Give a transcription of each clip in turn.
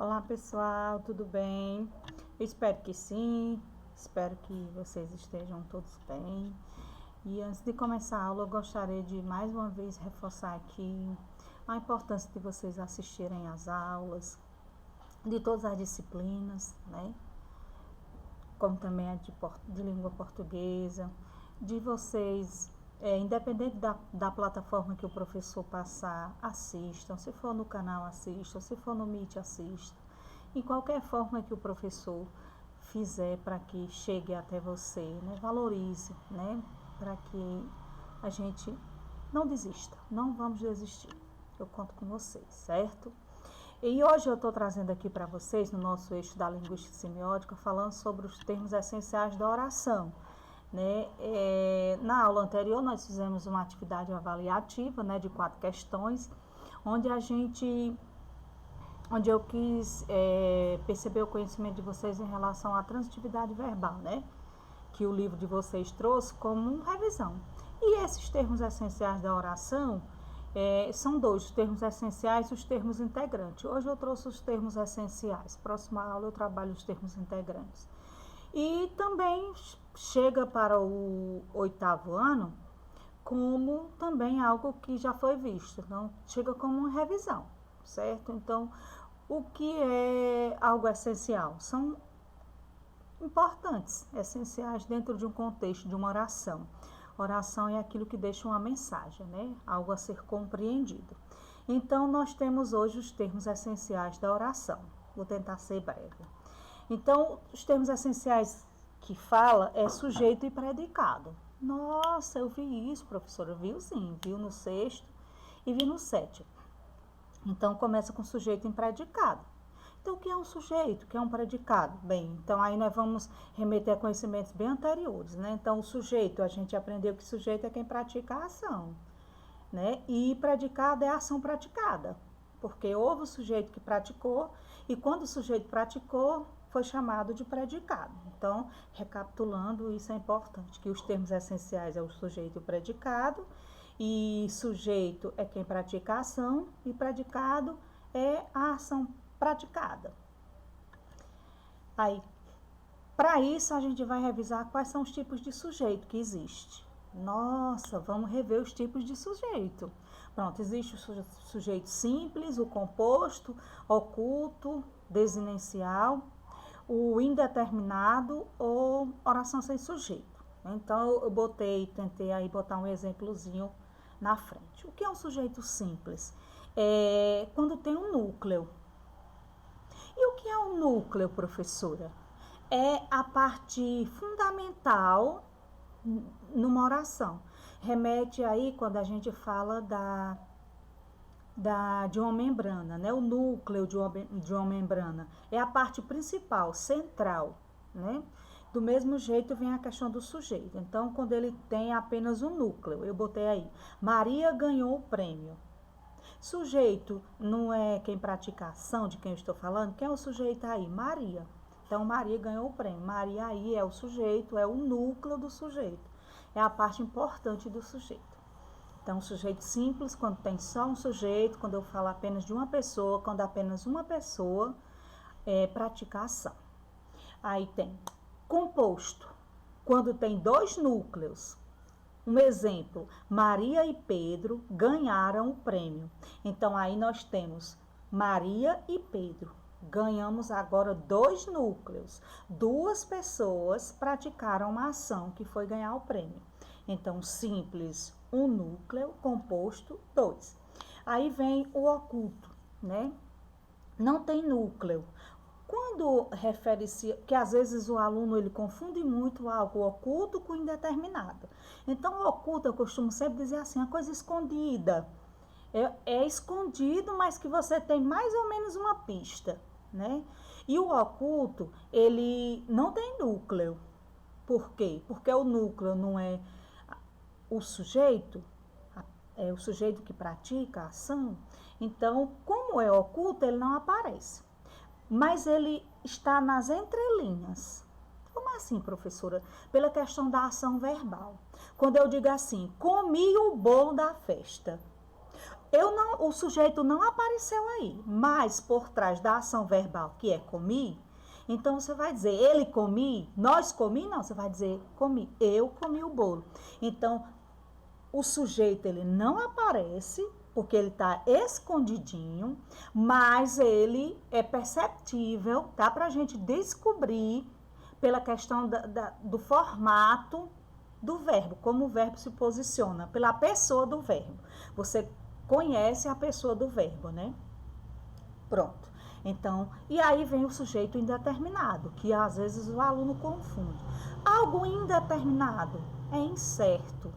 Olá pessoal, tudo bem? Eu espero que sim, espero que vocês estejam todos bem. E antes de começar a aula, eu gostaria de mais uma vez reforçar aqui a importância de vocês assistirem às aulas, de todas as disciplinas, né? Como também a de língua portuguesa, de vocês, independente da plataforma que o professor passar, assistam. Se for no canal, assistam. Se for no Meet, assistam. Em qualquer forma que o professor fizer para que chegue até você, né? Valorize, né? Para que a gente não desista, não vamos desistir. Eu conto com vocês, certo? E hoje eu estou trazendo aqui para vocês, no nosso eixo da linguística semiótica, falando sobre os termos essenciais da oração. Né? Na aula anterior nós fizemos uma atividade avaliativa, né, de 4 questões, onde eu quis perceber o conhecimento de vocês em relação à transitividade verbal, né, que o livro de vocês trouxe como revisão. E esses termos essenciais da oração são dois, os termos essenciais e os termos integrantes. Hoje eu trouxe os termos essenciais, próxima aula eu trabalho os termos integrantes. E também chega para o 8º ano como também algo que já foi visto, então chega como uma revisão, certo? Então, o que é algo essencial? São importantes, essenciais dentro de um contexto de uma oração. Oração é aquilo que deixa uma mensagem, né? Algo a ser compreendido. Então, nós temos hoje os termos essenciais da oração. Vou tentar ser breve. Então, os termos essenciais que fala é sujeito e predicado. Nossa, eu vi isso, professora. Viu sim, viu no 6º e vi no 7º. Então, começa com sujeito e predicado. Então, o que é um sujeito? O que é um predicado? Bem, então aí nós vamos remeter a conhecimentos bem anteriores, né? Então, o sujeito, a gente aprendeu que sujeito é quem pratica a ação, né? E predicado é a ação praticada, porque houve o sujeito que praticou e quando o sujeito praticou, foi chamado de predicado. Então, recapitulando, isso é importante, que os termos essenciais é o sujeito e o predicado, e sujeito é quem pratica a ação, e predicado é a ação praticada. Aí, para isso, a gente vai revisar quais são os tipos de sujeito que existe. Nossa, vamos rever os tipos de sujeito. Pronto, existe o sujeito simples, o composto, oculto, desinencial, o indeterminado ou oração sem sujeito. Então, eu tentei aí botar um exemplozinho na frente. O que é um sujeito simples? É quando tem um núcleo. E o que é um núcleo, professora? É a parte fundamental numa oração. Remete aí quando a gente fala de uma membrana, né? O núcleo de uma membrana é a parte principal, central, né? Do mesmo jeito vem a questão do sujeito. Então, quando ele tem apenas um núcleo, eu botei aí, Maria ganhou o prêmio. Sujeito não é quem pratica a ação de quem eu estou falando? Quem é o sujeito aí? Maria. Então, Maria ganhou o prêmio. Maria aí é o sujeito, é o núcleo do sujeito. É a parte importante do sujeito. Então, sujeito simples, quando tem só um sujeito, quando eu falo apenas de uma pessoa, quando apenas uma pessoa pratica a ação. Aí tem composto, quando tem 2 núcleos. Um exemplo, Maria e Pedro ganharam o prêmio. Então, aí nós temos Maria e Pedro. Ganhamos agora 2 núcleos. 2 pessoas praticaram uma ação que foi ganhar o prêmio. Então, simples, um núcleo, composto, 2. Aí vem o oculto, né? Não tem núcleo. Quando refere-se, que às vezes o aluno ele confunde muito algo oculto com indeterminado. Então, o oculto, eu costumo sempre dizer assim, a coisa escondida. É escondido, mas que você tem mais ou menos uma pista, né? E o oculto, ele não tem núcleo. Por quê? Porque o núcleo não é o sujeito, é o sujeito que pratica a ação. Então, como é oculto, ele não aparece. Mas ele está nas entrelinhas. Como assim, professora? Pela questão da ação verbal. Quando eu digo assim, comi o bolo da festa. O sujeito não apareceu aí, mas por trás da ação verbal, que é comi, então você vai dizer, ele comi, nós comi, não, você vai dizer comi, eu comi o bolo. Então, o sujeito, ele não aparece, porque ele está escondidinho, mas ele é perceptível, dá para a gente descobrir pela questão do formato do verbo, como o verbo se posiciona, pela pessoa do verbo. Você conhece a pessoa do verbo, né? Pronto. Então, e aí vem o sujeito indeterminado, que às vezes o aluno confunde. Algo indeterminado é incerto,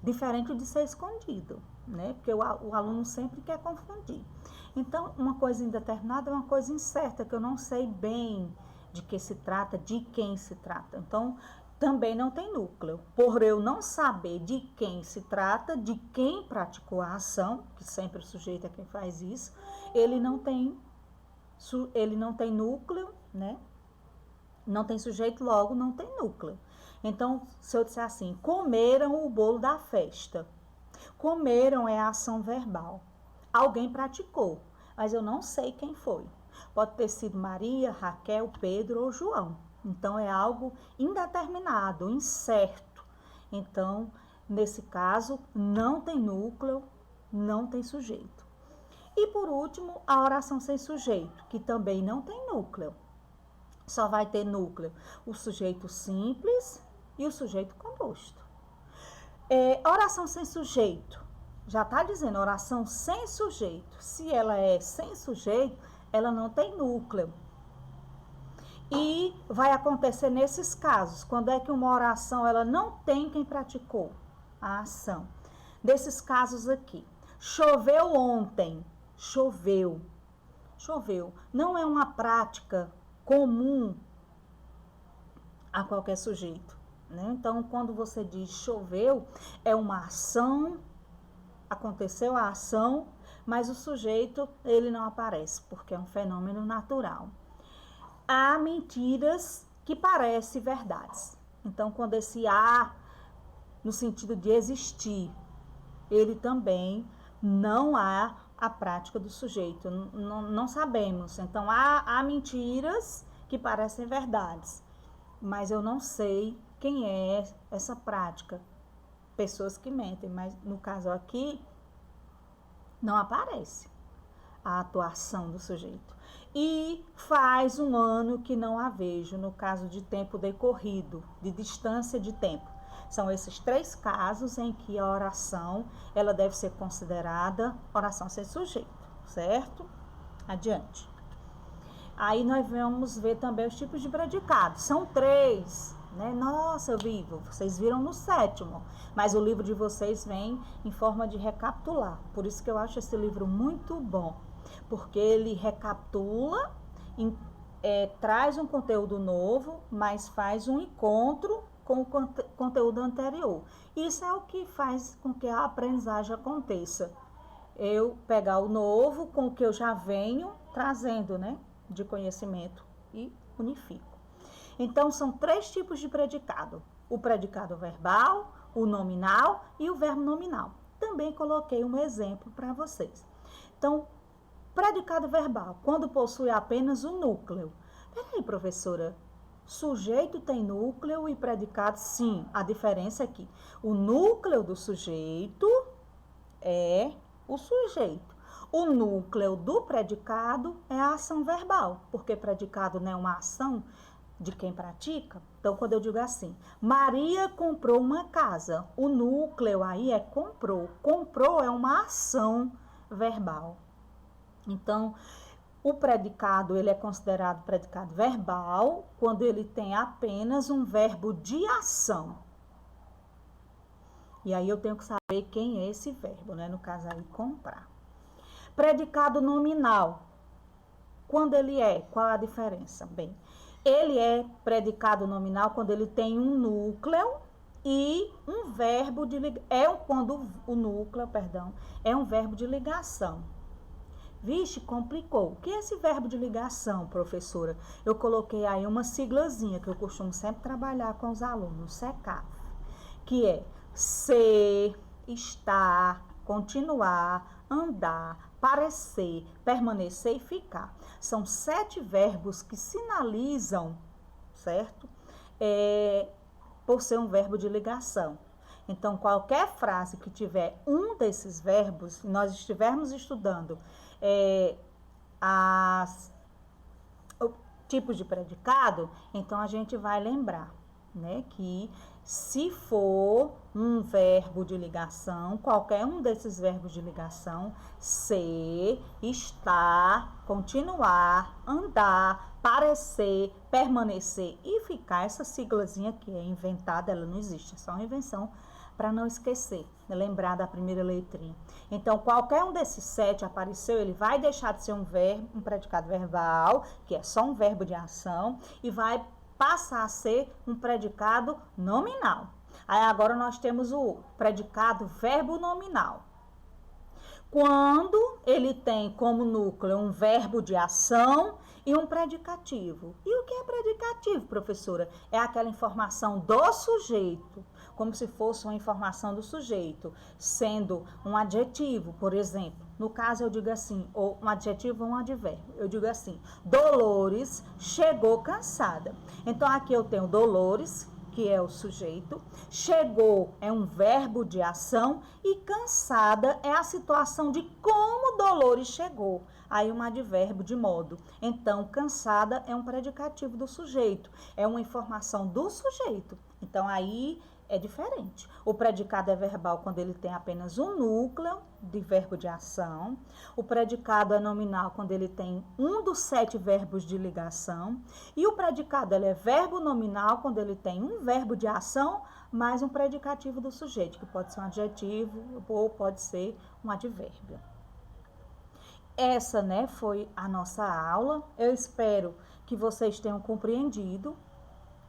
diferente de ser escondido, né? Porque o aluno sempre quer confundir. Então, uma coisa indeterminada é uma coisa incerta, que eu não sei bem de que se trata, de quem se trata. Então, também não tem núcleo. Por eu não saber de quem se trata, de quem praticou a ação, que sempre o sujeito é quem faz isso, ele não tem núcleo, né? Não tem sujeito, logo não tem núcleo. Então, se eu disser assim, comeram o bolo da festa. Comeram é a ação verbal. Alguém praticou, mas eu não sei quem foi. Pode ter sido Maria, Raquel, Pedro ou João. Então, é algo indeterminado, incerto. Então, nesse caso, não tem núcleo, não tem sujeito. E, por último, a oração sem sujeito, que também não tem núcleo. Só vai ter núcleo o sujeito simples e o sujeito composto. Oração sem sujeito. Já está dizendo oração sem sujeito. Se ela é sem sujeito, ela não tem núcleo. E vai acontecer nesses casos, quando é que uma oração ela não tem quem praticou a ação. Desses casos aqui. Choveu ontem. Choveu. Choveu. Não é uma prática comum a qualquer sujeito, né? Então, quando você diz choveu, é uma ação, aconteceu a ação, mas o sujeito, ele não aparece, porque é um fenômeno natural. Há mentiras que parecem verdades. Então, quando esse há, no sentido de existir, ele também não há a prática do sujeito, não sabemos. Então, há mentiras que parecem verdades, mas eu não sei quem é essa prática. Pessoas que mentem, mas no caso aqui, não aparece a atuação do sujeito. E faz um ano que não a vejo, no caso de tempo decorrido, de distância de tempo. São esses 3 casos em que a oração, ela deve ser considerada oração sem sujeito, certo? Adiante. Aí nós vamos ver também os tipos de predicado. São 3, né? Nossa, eu vivo. Vocês viram no 7º, mas o livro de vocês vem em forma de recapitular. Por isso que eu acho esse livro muito bom, porque ele recapitula, traz um conteúdo novo, mas faz um encontro com o conteúdo anterior. Isso é o que faz com que a aprendizagem aconteça. Eu pegar o novo com o que eu já venho trazendo, né, de conhecimento e unifico. Então, são 3 tipos de predicado. O predicado verbal, o nominal e o verbo nominal. Também coloquei um exemplo para vocês. Então, predicado verbal, quando possui apenas o núcleo. Peraí, professora, sujeito tem núcleo e predicado, sim. A diferença é que o núcleo do sujeito é o sujeito. O núcleo do predicado é a ação verbal, porque predicado não é uma ação de quem pratica. Então, quando eu digo assim, Maria comprou uma casa, o núcleo aí é comprou. Comprou é uma ação verbal. Então, o predicado, ele é considerado predicado verbal quando ele tem apenas um verbo de ação. E aí eu tenho que saber quem é esse verbo, né? No caso aí, comprar. Predicado nominal. Quando ele é? Qual a diferença? Bem, ele é predicado nominal quando ele tem um núcleo e um verbo de ligação. Quando o núcleo, é um verbo de ligação. Vixe, complicou. O que é esse verbo de ligação, professora? Eu coloquei aí uma siglazinha que eu costumo sempre trabalhar com os alunos, SECAF, que é ser, estar, continuar, andar, parecer, permanecer e ficar. São 7 verbos que sinalizam, certo? Por ser um verbo de ligação. Então, qualquer frase que tiver um desses verbos, nós estivermos estudando o tipo de predicado, então a gente vai lembrar, né, que se for um verbo de ligação, qualquer um desses verbos de ligação, ser, estar, continuar, andar, parecer, permanecer e ficar, essa siglazinha que é inventada, ela não existe, é só uma invenção para não esquecer, lembrar da primeira letrinha. Então, qualquer um desses 7 apareceu, ele vai deixar de ser um verbo, um predicado verbal, que é só um verbo de ação, e vai passar a ser um predicado nominal. Aí agora nós temos o predicado verbo nominal. Quando ele tem como núcleo um verbo de ação e um predicativo. E o que é predicativo, professora? É aquela informação do sujeito, como se fosse uma informação do sujeito, sendo um adjetivo, por exemplo. No caso, eu digo assim, ou um adjetivo ou um advérbio. Eu digo assim, Dolores chegou cansada. Então, aqui eu tenho Dolores, que é o sujeito, chegou é um verbo de ação e cansada é a situação de como Dolores chegou. Aí um advérbio de modo. Então, cansada é um predicativo do sujeito, é uma informação do sujeito. Então, aí é diferente. O predicado é verbal quando ele tem apenas um núcleo de verbo de ação. O predicado é nominal quando ele tem um dos 7 verbos de ligação. E o predicado ele é verbo nominal quando ele tem um verbo de ação mais um predicativo do sujeito, que pode ser um adjetivo ou pode ser um advérbio. Essa, né, foi a nossa aula. Eu espero que vocês tenham compreendido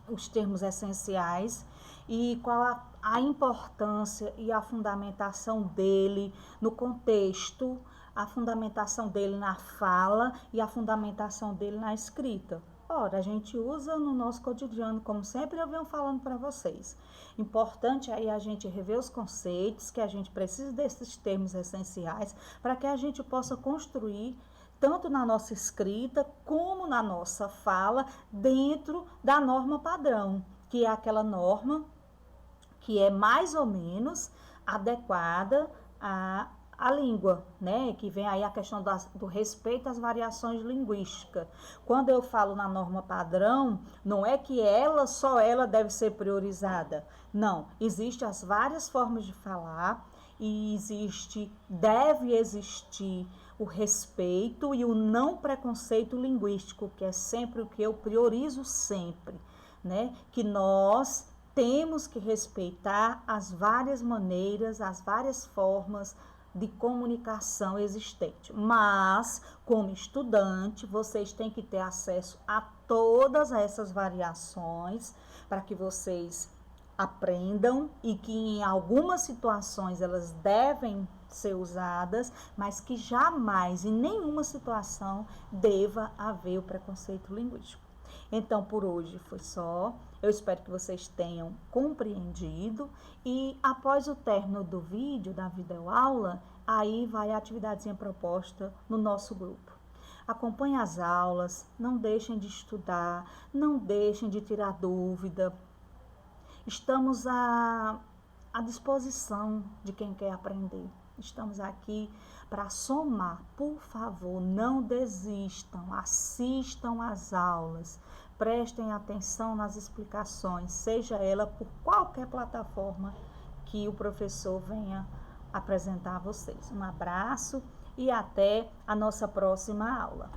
os termos essenciais e qual a importância e a fundamentação dele no contexto, a fundamentação dele na fala e a fundamentação dele na escrita. Ora, a gente usa no nosso cotidiano, como sempre eu venho falando para vocês. Importante aí a gente rever os conceitos, que a gente precisa desses termos essenciais para que a gente possa construir tanto na nossa escrita como na nossa fala, dentro da norma padrão, que é aquela norma que é mais ou menos adequada à língua, né? Que vem aí a questão do respeito às variações linguísticas. Quando eu falo na norma padrão, não é que só ela deve ser priorizada. Não, existem as várias formas de falar e deve existir o respeito e o não preconceito linguístico, que é sempre o que eu priorizo sempre, né? Que nós temos que respeitar as várias maneiras, as várias formas de comunicação existente. Mas, como estudante, vocês têm que ter acesso a todas essas variações para que vocês aprendam e que em algumas situações elas devem ser usadas, mas que jamais, em nenhuma situação, deva haver o preconceito linguístico. Então, por hoje foi só. Eu espero que vocês tenham compreendido e após o término do vídeo, da videoaula, aí vai a atividadezinha proposta no nosso grupo. Acompanhe as aulas, não deixem de estudar, não deixem de tirar dúvida. Estamos à disposição de quem quer aprender. Estamos aqui para somar. Por favor, não desistam, assistam às aulas, prestem atenção nas explicações, seja ela por qualquer plataforma que o professor venha apresentar a vocês. Um abraço e até a nossa próxima aula.